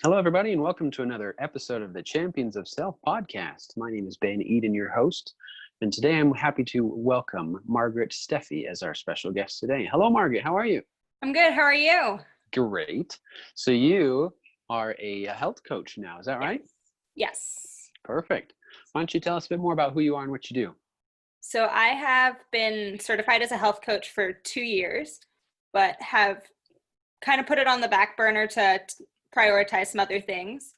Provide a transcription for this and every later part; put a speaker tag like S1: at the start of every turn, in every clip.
S1: Hello, everybody, and welcome to another episode of the Champions of Self podcast. My name is Ben Eden, your host, and today I'm happy to welcome Margaret Steffie as our special guest today. Hello, Margaret. How are you?
S2: I'm good. How are you?
S1: Great. So you are a health coach now, is that right?
S2: Yes.
S1: Perfect. Why don't you tell us a bit more about who you are and what you do?
S2: So I have been certified as a health coach for 2 years, but have kind of put it on the back burner to prioritize some other things.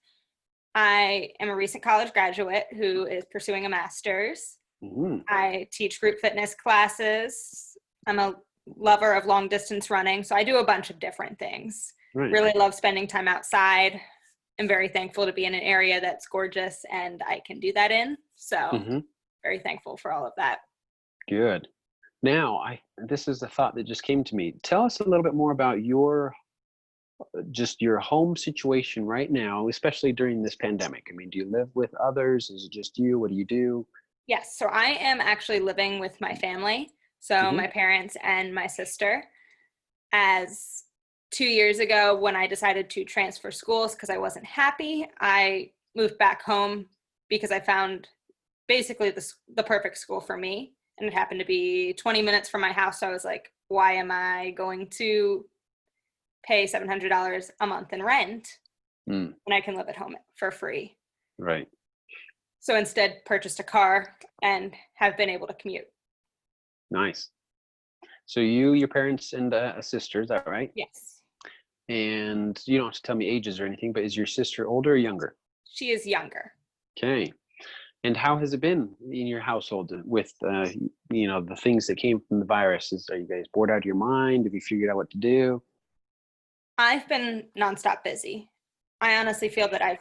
S2: I am a recent college graduate who is pursuing a master's.
S1: Mm,
S2: I teach group fitness classes. I'm a lover of long distance running, so I do a bunch of different things.
S1: right.
S2: Really love spending time outside. I'm very thankful to be in an area that's gorgeous and I can do that in. So
S1: hmm
S2: very thankful for all of that.
S1: Good. Now, this is a thought that just came to me. Tell us a little bit more about your home situation right now, especially during this pandemic. I mean, do you live with others? Is it just you? What do you do?
S2: Yes, so I am actually living with my family. So
S1: Hmm
S2: my parents and my sister. As 2 years ago, when I decided to transfer schools because I wasn't happy, I moved back home because I found basically the perfect school for me. And it happened to be 20 minutes from my house. So I was like, why am I going to pay $700 a month in rent
S1: Mm,
S2: when I can live at home for free?
S1: right.
S2: So instead purchased a car and have been able to commute.
S1: Nice. So you, your parents, and a sister, is that right?
S2: Yes.
S1: And you don't have to tell me ages or anything, but is your sister older or younger?
S2: She is younger.
S1: Okay. And how has it been in your household with, the things that came from the virus? Are you guys bored out of your mind? Have you figured out what to do?
S2: I've been nonstop busy. I honestly feel that I've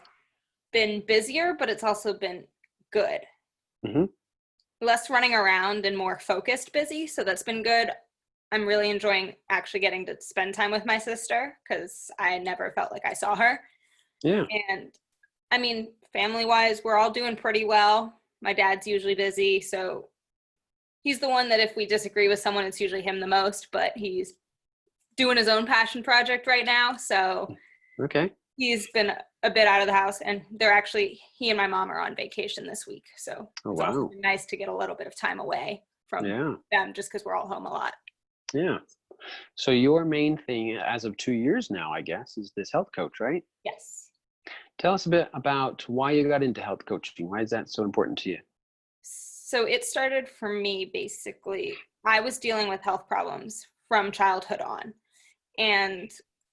S2: been busier, but it's also been good.
S1: Hmm
S2: Less running around and more focused busy. So that's been good. I'm really enjoying actually getting to spend time with my sister because I never felt like I saw her.
S1: Yeah.
S2: And I mean, family wise, we're all doing pretty well. My dad's usually busy. So he's the one that if we disagree with someone, it's usually him the most, but he's doing his own passion project right now. So
S1: Okay.
S2: he's been a bit out of the house, and he and my mom are on vacation this week. So
S1: Oh,
S2: it's also
S1: wow.
S2: been nice to get a little bit of time away from
S1: Yeah.
S2: them just because we're all home a lot.
S1: Yeah. So your main thing as of 2 years now, I guess, is this health coach, right?
S2: Yes.
S1: Tell us a bit about why you got into health coaching. Why is that so important to you?
S2: So it started for me basically, I was dealing with health problems from childhood on and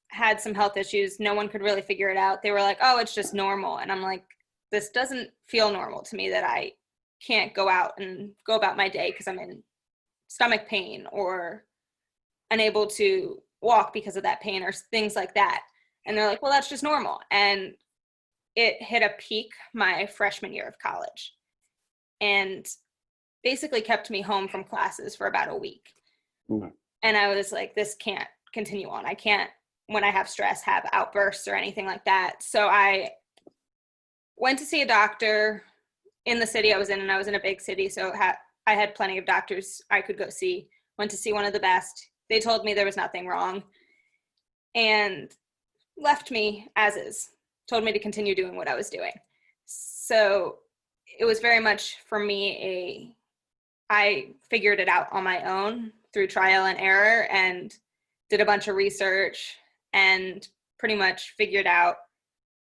S2: had some health issues. No one could really figure it out. They were like, oh, it's just normal. And I'm like, this doesn't feel normal to me that I can't go out and go about my day because I'm in stomach pain or unable to walk because of that pain or things like that. And they're like, well, that's just normal. And it hit a peak my freshman year of college and basically kept me home from classes for about a week.
S1: Mm,
S2: And I was like, this can't continue on. I can't, when I have stress, have outbursts or anything like that. So I went to see a doctor in the city I was in, and I was in a big city. So I had plenty of doctors I could go see. Went to see one of the best. They told me there was nothing wrong and left me as is, told me to continue doing what I was doing. So it was very much for me I figured it out on my own through trial and error and did a bunch of research and pretty much figured out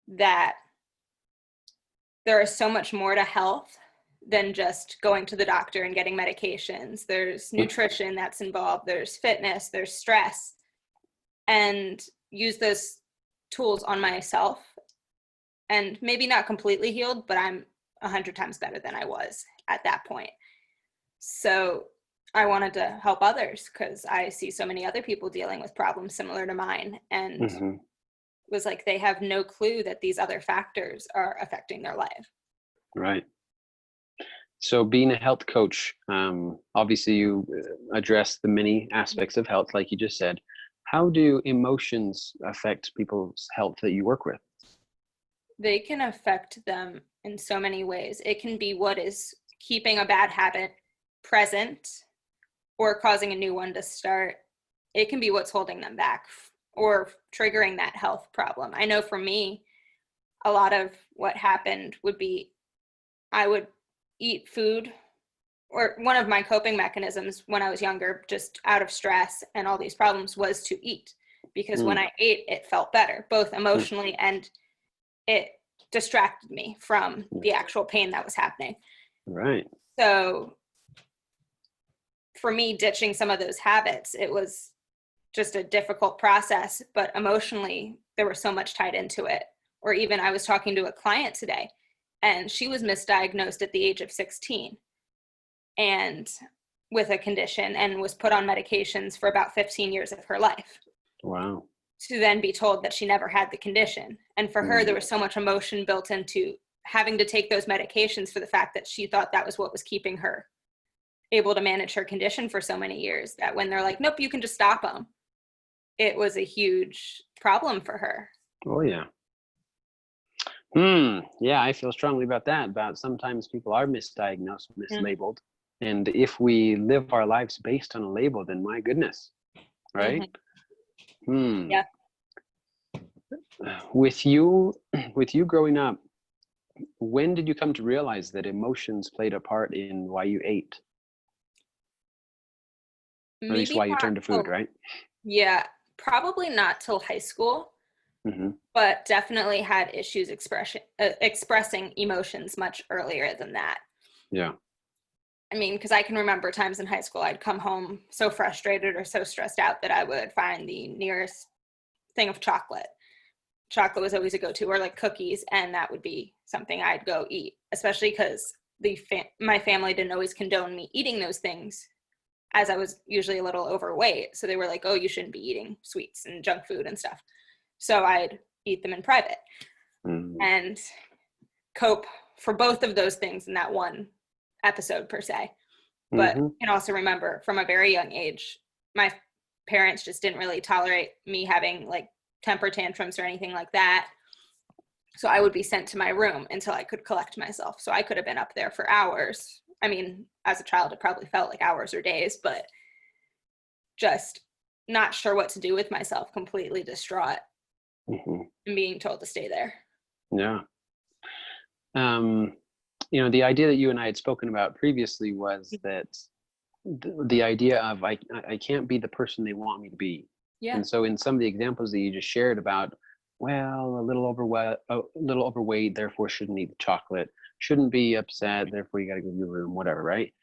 S2: that there is so much more to health than just going to the doctor and getting medications. There's nutrition that's involved, there's fitness, there's stress, and use those tools on myself. And maybe not completely healed, but I'm 100 times better than I was at that point. So I wanted to help others because I see so many other people dealing with problems similar to mine, and
S1: hmm
S2: was like, they have no clue that these other factors are affecting their life.
S1: Right. So being a health coach, obviously you address the many aspects of health, like you just said. How do emotions affect people's health that you work with?
S2: They can affect them in so many ways. It can be what is keeping a bad habit present or causing a new one to start. It can be what's holding them back or triggering that health problem. I know for me, a lot of what happened would be I would eat food, or one of my coping mechanisms when I was younger, just out of stress and all these problems, was to eat. Because when I ate, it felt better, both emotionally and it distracted me from the actual pain that was happening.
S1: Right.
S2: So for me, ditching some of those habits, it was just a difficult process, but emotionally, there was so much tied into it. Or even I was talking to a client today, and she was misdiagnosed at the age of 16 and with a condition, and was put on medications for about 15 years of her life.
S1: Wow.
S2: To then be told that she never had the condition. And for her, there was so much emotion built into having to take those medications for the fact that she thought that was what was keeping her able to manage her condition for so many years, that when they're like, nope, you can just stop them, it was a huge problem for her.
S1: Oh, yeah. Yeah, I feel strongly about that. About sometimes people are misdiagnosed, mislabeled. And if we live our lives based on a label, then my goodness, right?
S2: Yeah.
S1: With you growing up, when did you come to realize that emotions played a part in why you ate? Or at least why you turned to food, right?
S2: Yeah, probably not till high school, but definitely had issues expressing emotions much earlier than that.
S1: Yeah.
S2: I mean, because I can remember times in high school I'd come home so frustrated or so stressed out that I would find the nearest thing of chocolate. Chocolate was always a go-to, or like cookies, and that would be something I'd go eat, especially because my family didn't always condone me eating those things, as I was usually a little overweight. So they were like, oh, you shouldn't be eating sweets and junk food and stuff. So I'd eat them in private and cope for both of those things in that one episode per se. But I can also remember from a very young age, my parents just didn't really tolerate me having like temper tantrums or anything like that. So I would be sent to my room until I could collect myself. So I could have been up there for hours. I mean, as a child, it probably felt like hours or days, but just not sure what to do with myself, completely distraught, and being told to stay there.
S1: Yeah. The idea that you and I had spoken about previously was that the idea of I can't be the person they want me to be.
S2: Yeah.
S1: And so in some of the examples that you just shared about, well, a little overweight, therefore shouldn't eat chocolate, shouldn't be upset, therefore you got to go to your room, whatever, right?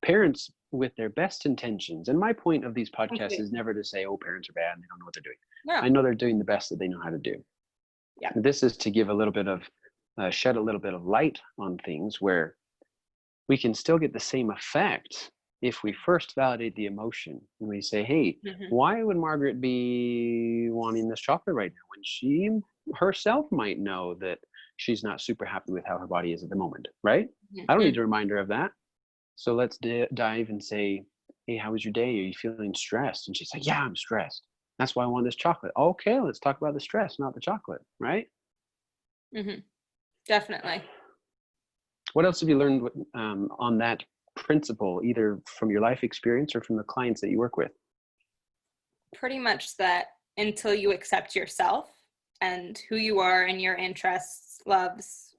S1: Parents with their best intentions, and my point of these podcasts is never to say, oh, parents are bad and they don't know what they're doing. No. I know they're doing the best that they know how to do.
S2: Yeah.
S1: This is to give a little bit of, shed a little bit of light on things where we can still get the same effect if we first validate the emotion and we say, hey, why would Margaret be wanting this chocolate right now when she herself might know that she's not super happy with how her body is at the moment, right? I don't need to remind her of that. So let's dive and say, hey, how was your day? Are you feeling stressed? And she's like, yeah, I'm stressed. That's why I want this chocolate. Okay, let's talk about the stress, not the chocolate, right?
S2: Definitely.
S1: What else have you learned on that principle, either from your life experience or from the clients that you work with?
S2: Pretty much that until you accept yourself and who you are and your interests, loves,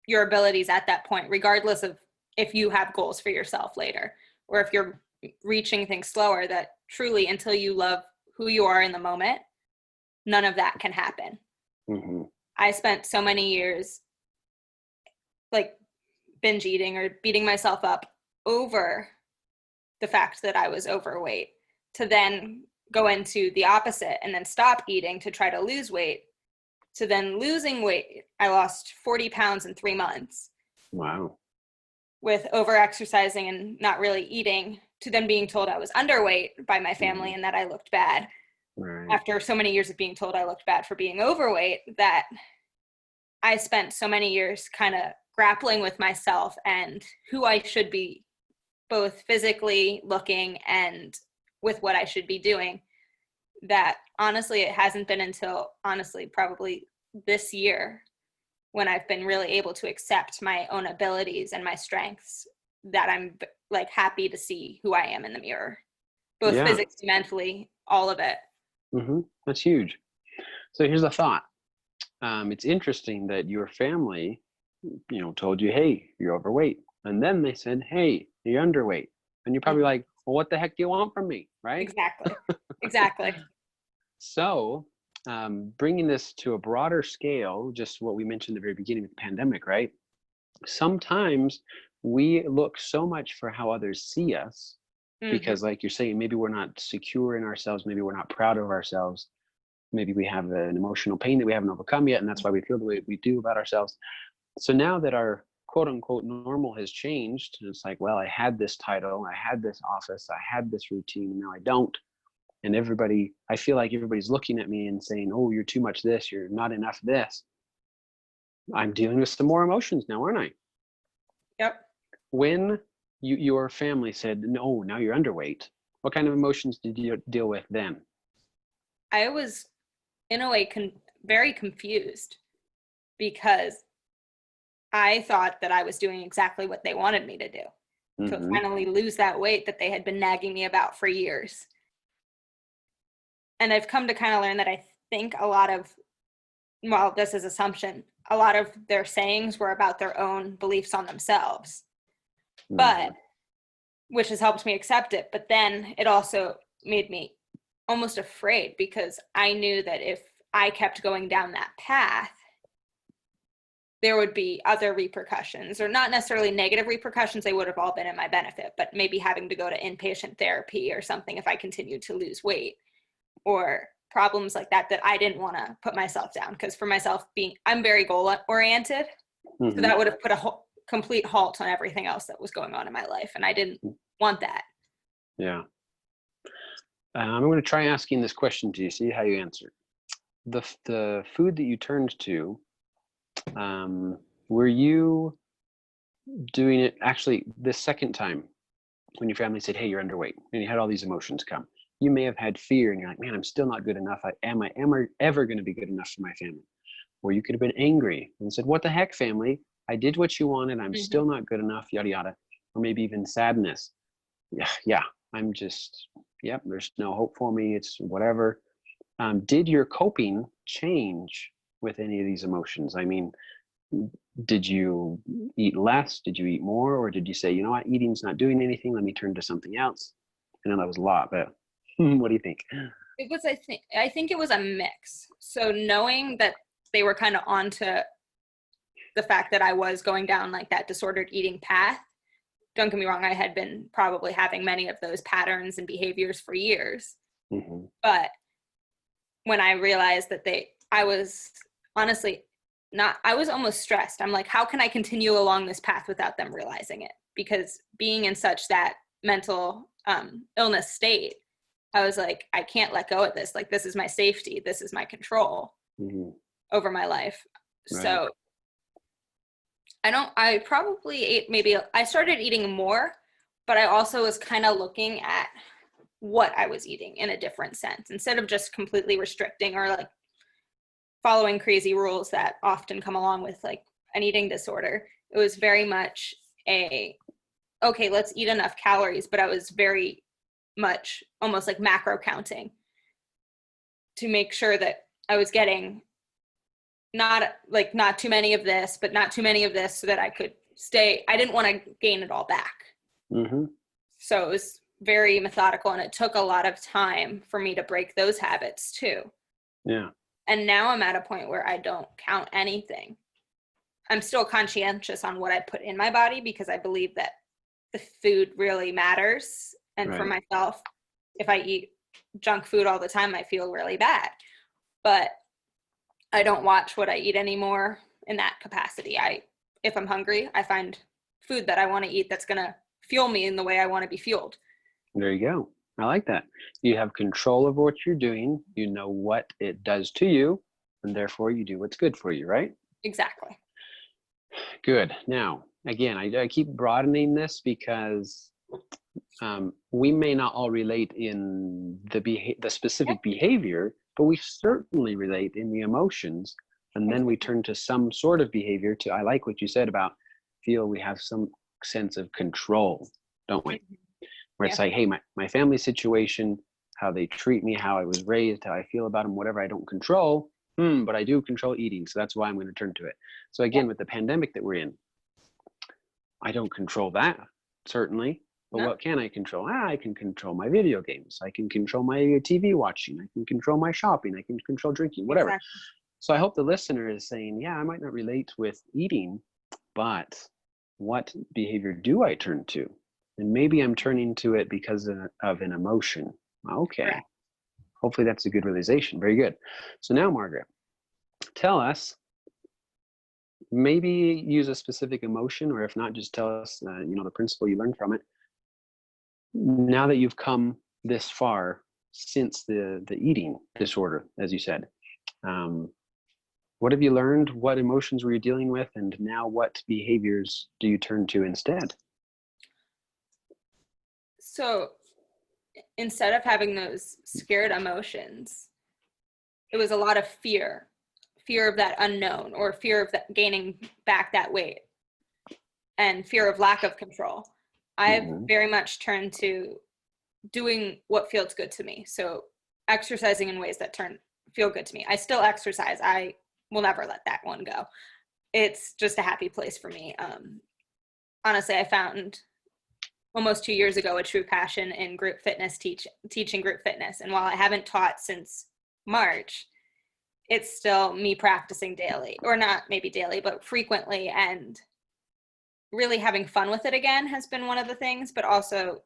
S2: your abilities at that point, regardless of if you have goals for yourself later, or if you're reaching things slower, that truly until you love who you are in the moment, none of that can happen. I spent so many years like binge eating or beating myself up over the fact that I was overweight, to then go into the opposite and then stop eating to try to lose weight, to then losing weight. I lost 40 pounds in 3 months.
S1: Wow.
S2: With over exercising and not really eating, to then being told I was underweight by my family and that I looked bad. After so many years of being told I looked bad for being overweight, that I spent so many years kind of grappling with myself and who I should be, both physically looking and with what I should be doing, that honestly, it hasn't been until probably this year when I've been really able to accept my own abilities and my strengths, that I'm like happy to see who I am in the mirror, both physically, mentally, all of it.
S1: That's huge. So here's a thought. it's interesting that your family, told you, hey, you're overweight. And then they said, hey, you're underweight. And you're probably
S2: Mhm.
S1: like, well, what the heck do you want from me? Right?
S2: Exactly. Exactly.
S1: So, bringing this to a broader scale, just what we mentioned at the very beginning of the pandemic, right? Sometimes we look so much for how others see us
S2: Hmm.
S1: because, like you're saying, maybe we're not secure in ourselves, maybe we're not proud of ourselves, maybe we have an emotional pain that we haven't overcome yet, and that's why we feel the way we do about ourselves. So now that our quote unquote normal has changed, it's like, well, I had this title, I had this office, I had this routine, and now I don't. And I feel like everybody's looking at me and saying, oh, you're too much this, you're not enough this. I'm dealing with some more emotions now, aren't I?
S2: Yep.
S1: When your family said, no, now you're underweight, what kind of emotions did you deal with then?
S2: I was in a way very confused because I thought that I was doing exactly what they wanted me to do, to
S1: Hmm.
S2: finally lose that weight that they had been nagging me about for years. And I've come to kind of learn that I think a lot of, well, this is assumption, a lot of their sayings were about their own beliefs on themselves, but
S1: Hmm.
S2: which has helped me accept it. But then it also made me almost afraid because I knew that if I kept going down that path, there would be other repercussions, or not necessarily negative repercussions. They would have all been in my benefit, but maybe having to go to inpatient therapy or something if I continued to lose weight, or problems like that I didn't want to put myself down. Because for myself, I'm very goal oriented, so
S1: Hmm.
S2: that would have put a complete halt on everything else that was going on in my life, and I didn't want that.
S1: Yeah. I'm going to try asking this question to you, see how you answer. The food that you turned to, were you doing it actually the second time when your family said, hey, you're underweight, and you had all these emotions come? You may have had fear and you're like, man, I'm still not good enough. Am I ever going to be good enough for my family? Or you could have been angry and said, what the heck, family? I did what you wanted. I'm
S2: Mm-hmm.
S1: still not good enough, yada, yada. Or maybe even sadness. Yeah, I'm just, yep, there's no hope for me. It's whatever. Did your coping change with any of these emotions? I mean, did you eat less? Did you eat more? Or did you say, you know what, eating's not doing anything. Let me turn to something else? I know that was a lot, but what do you think?
S2: It was, I think it was a mix. So knowing that they were kind of onto the fact that I was going down like that disordered eating path. Don't get me wrong, I had been probably having many of those patterns and behaviors for years.
S1: Hmm.
S2: But when I realized that I was honestly not, I was almost stressed. I'm like, how can I continue along this path without them realizing it? Because being in such that mental illness state, I was like, I can't let go of this. Like, this is my safety. This is my control
S1: Hmm.
S2: over my life.
S1: Right.
S2: So I probably I started eating more, but I also was kind of looking at what I was eating in a different sense instead of just completely restricting or like following crazy rules that often come along with like an eating disorder. It was very much okay, let's eat enough calories, but I was very much almost like macro counting to make sure that I was getting not too many of this, but not too many of this so that I could stay. I didn't want to gain it all back.
S1: Hmm.
S2: So it was very methodical, and it took a lot of time for me to break those habits too.
S1: Yeah.
S2: And now I'm at a point where I don't count anything. I'm still conscientious on what I put in my body because I believe that the food really matters. And for
S1: Right.
S2: myself, if I eat junk food all the time, I feel really bad. But I don't watch what I eat anymore in that capacity. If I'm hungry, I find food that I want to eat that's going to fuel me in the way I want to be fueled.
S1: There you go. I like that. You have control over what you're doing. You know what it does to you, and therefore you do what's good for you, right?
S2: Exactly.
S1: Good. Now, again, I keep broadening this because we may not all relate in the
S2: Yep.
S1: specific behavior, but we certainly relate in the emotions. And then we
S2: Exactly.
S1: turn to some sort of behavior to, I like what you said about feel we have some sense of control, don't we? Where
S2: Yeah.
S1: it's like, hey, my family situation, how they treat me, how I was raised, how I feel about them, whatever I don't control, but I do control eating, so that's why I'm going to turn to it. So again, with the pandemic that we're in, I don't control that, certainly. But
S2: No.
S1: what can I control? I can control my video games. I can control my TV watching. I can control my shopping. I can control drinking, whatever.
S2: Exactly.
S1: So I hope the listener is saying, yeah, I might not relate with eating, but what behavior do I turn to? And maybe I'm turning to it because of an emotion. Okay.
S2: Correct.
S1: Hopefully that's a good realization. Very good. So now, Margaret, tell us, maybe use a specific emotion, or if not, just tell us, the principle you learned from it. Now that you've come this far since the eating disorder, as you said, what have you learned? What emotions were you dealing with? And now what behaviors do you turn to instead?
S2: So instead of having those scared emotions, it was a lot of fear of that unknown, or fear of that gaining back that weight, and fear of lack of control. I've very much turned to doing what feels good to me. So exercising in ways that feel good to me. I still exercise. I will never let that one go. It's just a happy place for me. Honestly, I found almost 2 years ago a true passion in group fitness, teaching group fitness. And while I haven't taught since March, it's still me practicing daily, or not maybe daily, but frequently, and really having fun with it again has been one of the things, but also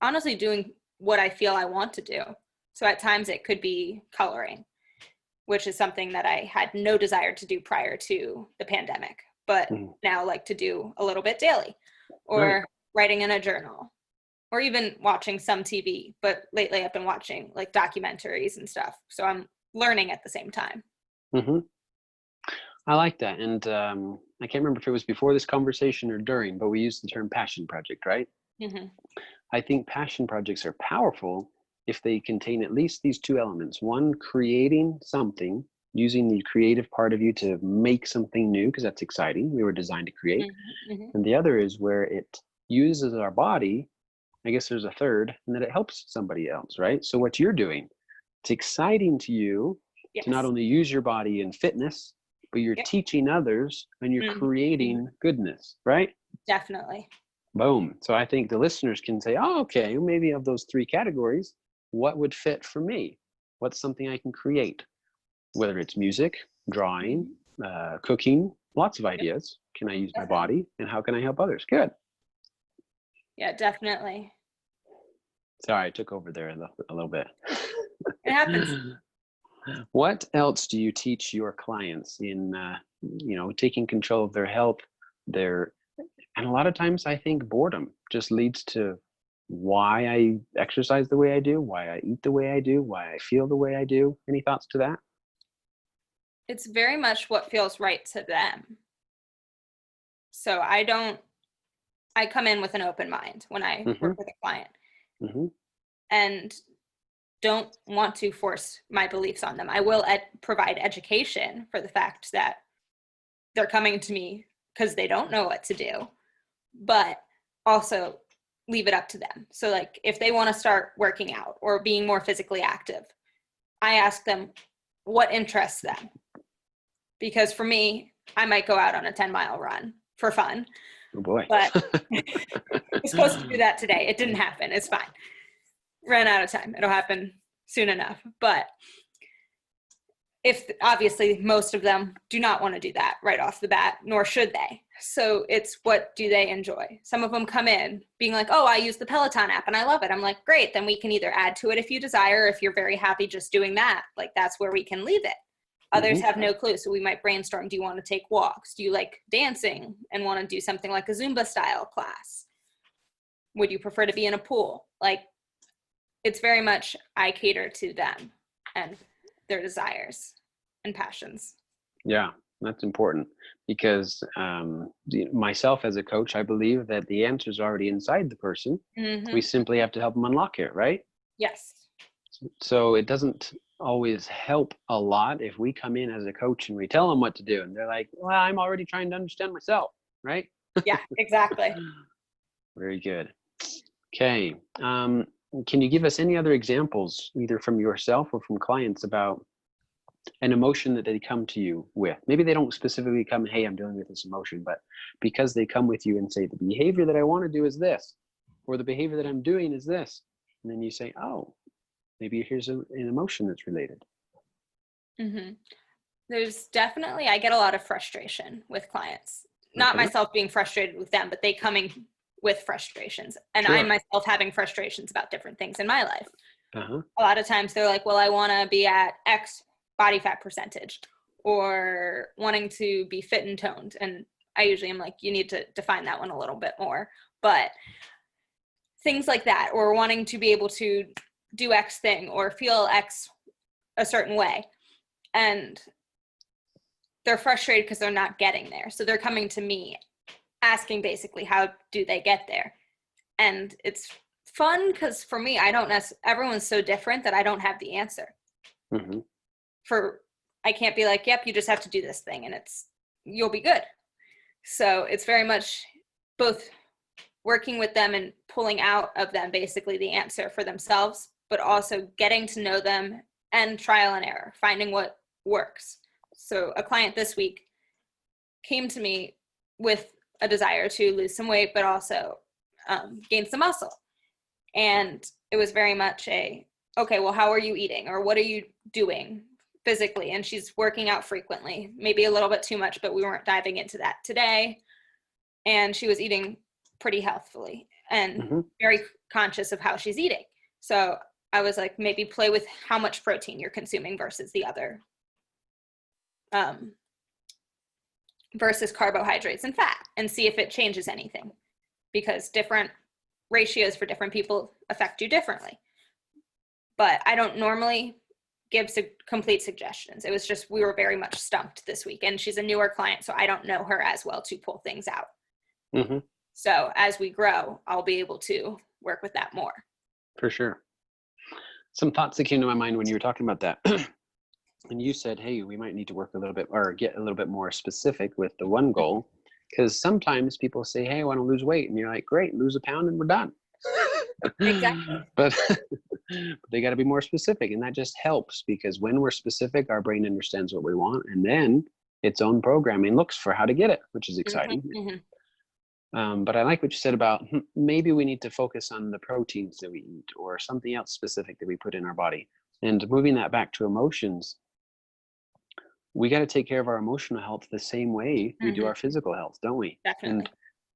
S2: honestly doing what I feel I want to do. So at times it could be coloring, which is something that I had no desire to do prior to the pandemic, but now like to do a little bit daily, or writing in a journal, or even watching some TV. But lately I've been watching like documentaries and stuff. So I'm learning at the same time.
S1: I like that. And I can't remember if it was before this conversation or during, but we used the term passion project, right? I think passion projects are powerful if they contain at least these two elements. One, creating something, using the creative part of you to make something new, because that's exciting. We were designed to create. And the other is where it uses our body. I guess there's a third, and that it helps somebody else, right? So what you're doing, it's exciting to you to not only use your body in fitness, but you're teaching others, and you're creating goodness, right?
S2: Definitely.
S1: Boom. So I think the listeners can say, oh, okay, maybe of those three categories, what would fit for me? What's something I can create? Whether it's music, drawing, cooking, lots of ideas. Can I use my body, and how can I help others? Good.
S2: Yeah, definitely.
S1: Sorry, I took over there a little bit.
S2: It happens.
S1: What else do you teach your clients in, taking control of their health, and a lot of times I think boredom just leads to why I exercise the way I do, why I eat the way I do, why I feel the way I do. Any thoughts to that?
S2: It's very much what feels right to them. So I come in with an open mind when I work with a client, and don't want to force my beliefs on them. I will provide education for the fact that they're coming to me because they don't know what to do, but also leave it up to them. So like if they want to start working out or being more physically active, I ask them what interests them. Because for me, I might go out on a 10-mile run for fun.
S1: Oh boy.
S2: But I was supposed to do that today. It didn't happen. It's fine. Ran out of time. It'll happen soon enough. But if obviously most of them do not want to do that right off the bat, nor should they. So it's what do they enjoy? Some of them come in being like, oh, I use the Peloton app and I love it. I'm like, great. Then we can either add to it if you desire, if you're very happy just doing that, like that's where we can leave it. Others have no clue. So we might brainstorm. Do you want to take walks? Do you like dancing and want to do something like a Zumba style class? Would you prefer to be in a pool? Like it's very much, I cater to them and their desires and passions.
S1: Yeah, that's important because myself as a coach, I believe that the answer is already inside the person. We simply have to help them unlock it, right?
S2: Yes.
S1: So it doesn't always help a lot if we come in as a coach and we tell them what to do and they're like, well, I'm already trying to understand myself, right?
S2: Yeah, exactly.
S1: Very good. Okay. Can you give us any other examples, either from yourself or from clients, about an emotion that they come to you with. Maybe they don't specifically come, hey, I'm dealing with this emotion, but because they come with you and say, the behavior that I want to do is this, or the behavior that I'm doing is this. And then you say, oh, maybe here's an emotion that's related.
S2: Mm-hmm. There's definitely, I get a lot of frustration with clients. Not myself being frustrated with them, but they coming with frustrations. And I myself having frustrations about different things in my life. A lot of times they're like, well, I want to be at X body fat percentage, or wanting to be fit and toned. And I usually am like, you need to define that one a little bit more. But things like that, or wanting to be able to do X thing or feel X a certain way. And they're frustrated because they're not getting there. So they're coming to me asking basically, how do they get there? And it's fun because for me, everyone's so different that I don't have the answer. I can't be like, yep, you just have to do this thing and you'll be good. So it's very much both working with them and pulling out of them basically the answer for themselves, but also getting to know them and trial and error, finding what works. So a client this week came to me with a desire to lose some weight, but also gain some muscle. And it was very much okay, well, how are you eating? Or what are you doing physically? And she's working out frequently, maybe a little bit too much, but we weren't diving into that today. And she was eating pretty healthfully and very conscious of how she's eating. So I was like, maybe play with how much protein you're consuming versus the other, versus carbohydrates and fat, and see if it changes anything, because different ratios for different people affect you differently. But I don't normally give complete suggestions. It was just, we were very much stumped this week, and she's a newer client, so I don't know her as well to pull things out. So as we grow, I'll be able to work with that more.
S1: For sure. Some thoughts that came to my mind when you were talking about that. And you said, hey, we might need to work a little bit or get a little bit more specific with the one goal. Because sometimes people say, hey, I want to lose weight. And you're like, great, lose a pound and we're done.
S2: Exactly.
S1: But they got to be more specific. And that just helps, because when we're specific, our brain understands what we want. And then its own programming looks for how to get it, which is exciting. But I like what you said about maybe we need to focus on the proteins that we eat, or something else specific that we put in our body. And moving that back to emotions, we got to take care of our emotional health the same way we do our physical health, don't we?
S2: Definitely.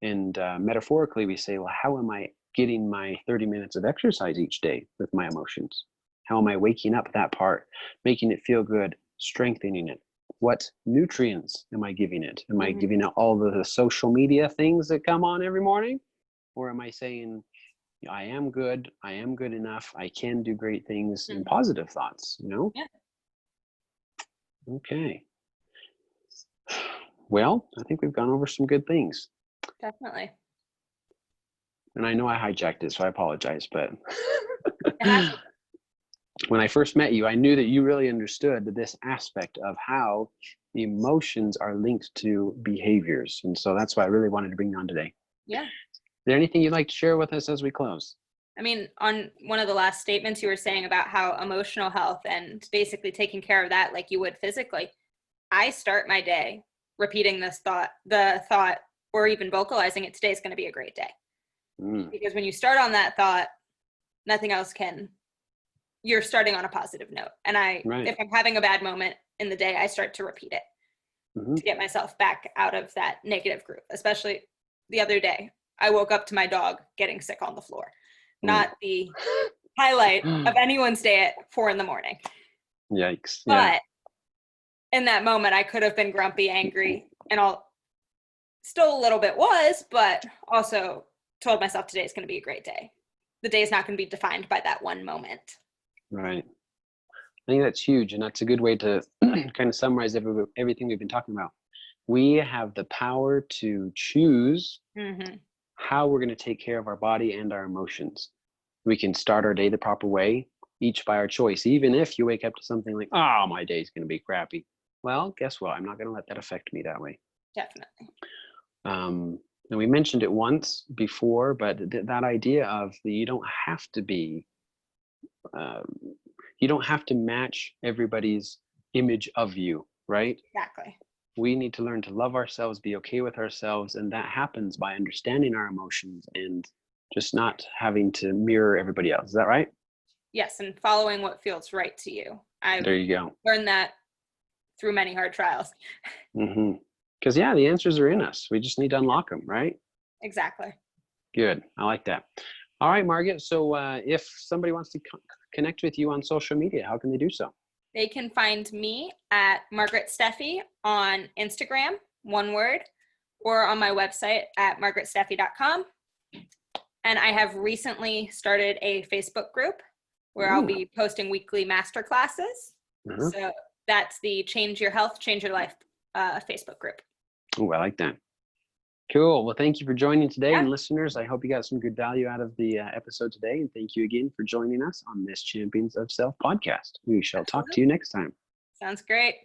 S1: And metaphorically, we say, well, how am I getting my 30 minutes of exercise each day with my emotions? How am I waking up that part, making it feel good, strengthening it? What nutrients am I giving it? Am I giving it all the social media things that come on every morning? Or am I saying, I am good enough, I can do great things, and positive thoughts, Yeah. Okay. Well, I think we've gone over some good things.
S2: Definitely.
S1: And I know I hijacked it, so I apologize, but when I first met you, I knew that you really understood this aspect of how emotions are linked to behaviors. And so that's why I really wanted to bring you on today.
S2: Yeah.
S1: Is there anything you'd like to share with us as we close?
S2: I mean, on one of the last statements you were saying about how emotional health and basically taking care of that like you would physically, I start my day repeating the thought, or even vocalizing it, today's going to be a great day. Because when you start on that thought, nothing else you're starting on a positive note. And if I'm having a bad moment in the day, I start to repeat it to get myself back out of that negative group. Especially the other day, I woke up to my dog getting sick on the floor. Not the highlight of anyone's day at 4 a.m.
S1: Yikes.
S2: But in that moment, I could have been grumpy, angry, and still a little bit was, but also told myself today's going to be a great day. The day is not going to be defined by that one moment.
S1: Right. I think that's huge. And that's a good way to kind of summarize everything we've been talking about. We have the power to choose how we're going to take care of our body and our emotions. We can start our day the proper way, each by our choice. Even if you wake up to something like, oh, my day's going to be crappy. Well, guess what? I'm not going to let that affect me that way.
S2: Definitely.
S1: And we mentioned it once before, but that idea of you don't have to match everybody's image of you, right?
S2: Exactly.
S1: We need to learn to love ourselves, be okay with ourselves, and that happens by understanding our emotions and just not having to mirror everybody else. Is that right?
S2: Yes, and following what feels right to you. I've
S1: There you go.
S2: learned that through many hard trials.
S1: Because yeah, the answers are in us. We just need to unlock them, right?
S2: Exactly.
S1: Good. I like that. All right, Margaret. So if somebody wants to connect with you on social media, how can they do so?
S2: They can find me at Margaret Steffie on Instagram, one word, or on my website at margaretsteffie.com. And I have recently started a Facebook group where I'll be posting weekly master classes. So that's the Change Your Health, Change Your Life Facebook group.
S1: Oh, I like that. Cool. Well, thank you for joining today.
S2: Yeah.
S1: And listeners, I hope you got some good value out of the episode today. And thank you again for joining us on this Champions of Self podcast. We shall talk to you next time.
S2: Sounds great.